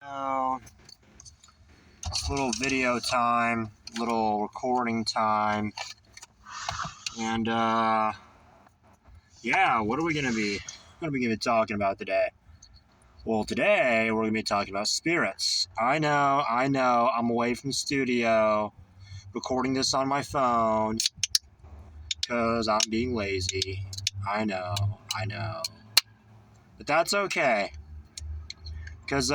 So, little video time, little recording time, and yeah, what are we gonna be talking about today? Well, today we're gonna be talking about spirits. I know, I'm away from the studio, recording this on my phone, because I'm being lazy. I know, but that's okay, because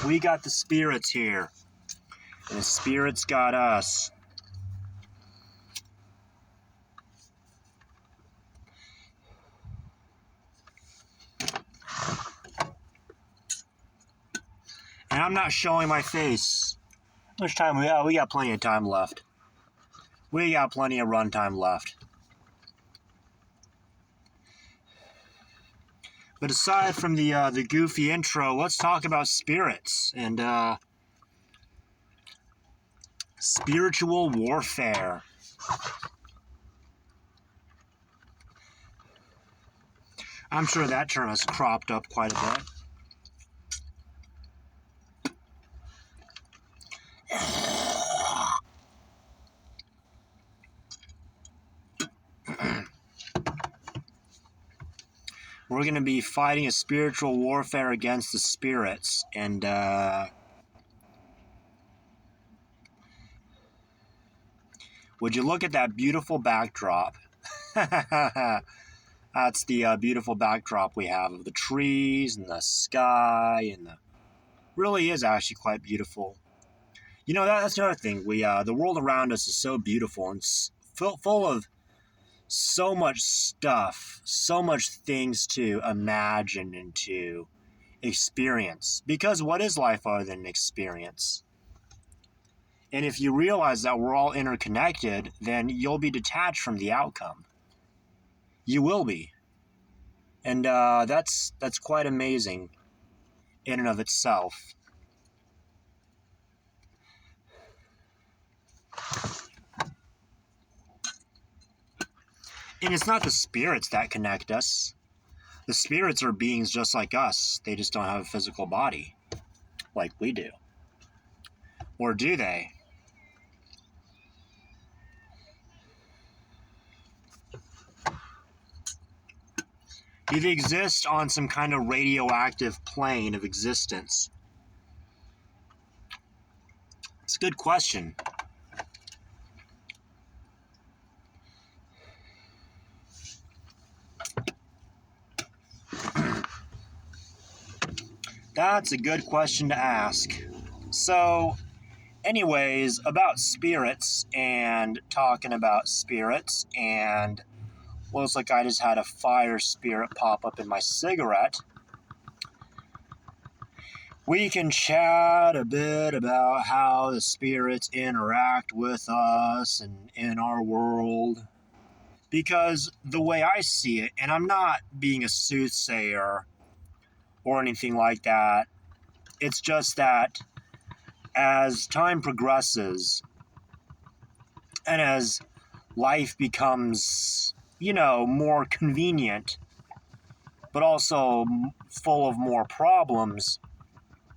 we got the spirits here, and the spirits got us. And I'm not showing my face. How much time we got? We got plenty of time left. We got plenty of run time left. But aside from the goofy intro, let's talk about spirits and spiritual warfare. I'm sure that term has cropped up quite a bit. We're going to be fighting a spiritual warfare against the spirits, and would you look at that beautiful backdrop? That's the beautiful backdrop we have of the trees and the sky, and really is actually quite beautiful. You know, that's another thing. The world around us is so beautiful and full of so much stuff, so much things to imagine and to experience. Because what is life other than an experience? And if you realize that we're all interconnected, then you'll be detached from the outcome. You will be. And that's quite amazing in and of itself. And it's not the spirits that connect us. The spirits are beings just like us. They just don't have a physical body like we do. Or do they? Do they exist on some kind of radioactive plane of existence? It's a good question. That's a good question to ask. So, anyways, about spirits and talking about spirits, and looks like I just had a fire spirit pop up in my cigarette. We can chat a bit about how the spirits interact with us and in our world. Because the way I see it, and I'm not being a soothsayer or anything like that, it's just that as time progresses and as life becomes, more convenient, but also full of more problems,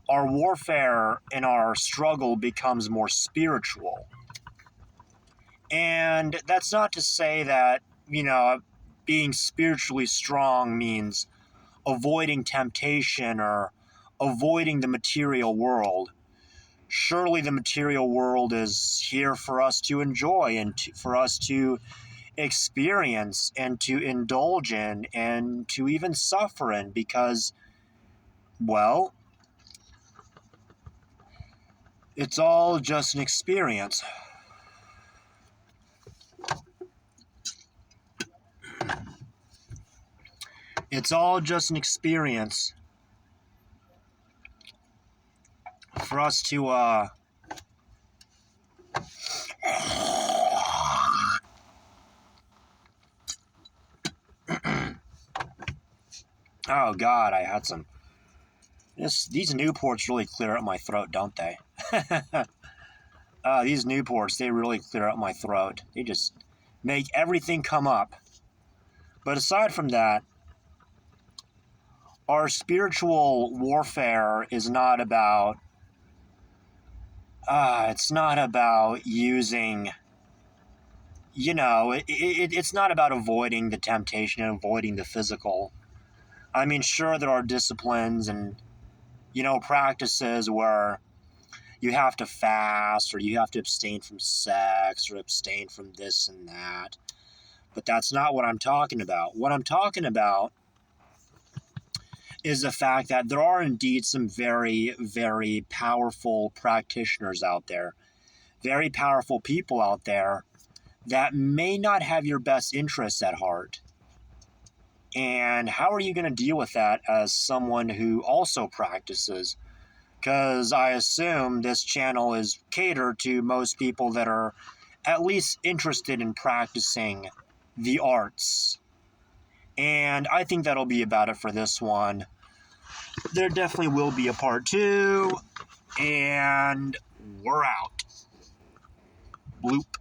our warfare and our struggle becomes more spiritual. And that's not to say that, being spiritually strong means avoiding temptation or avoiding the material world. Surely the material world is here for us to enjoy and for us to experience and to indulge in and to even suffer in, because, well, it's all just an experience. It's all just an experience for us to, oh God, I had some. These Newports really clear up my throat, don't they? These Newports, they really clear up my throat. They just make everything come up. But aside from that, our spiritual warfare is not about, it's not about using, it's not about avoiding the temptation and avoiding the physical. I mean, sure, there are disciplines and, practices where you have to fast or you have to abstain from sex or abstain from this and that. But that's not what I'm talking about. What I'm talking about is the fact that there are indeed some very, very powerful practitioners out there, very powerful people out there that may not have your best interests at heart. And how are you going to deal with that as someone who also practices? Because I assume this channel is catered to most people that are at least interested in practicing the arts. And I think that'll be about it for this one. There definitely will be a part 2, and we're out. Bloop.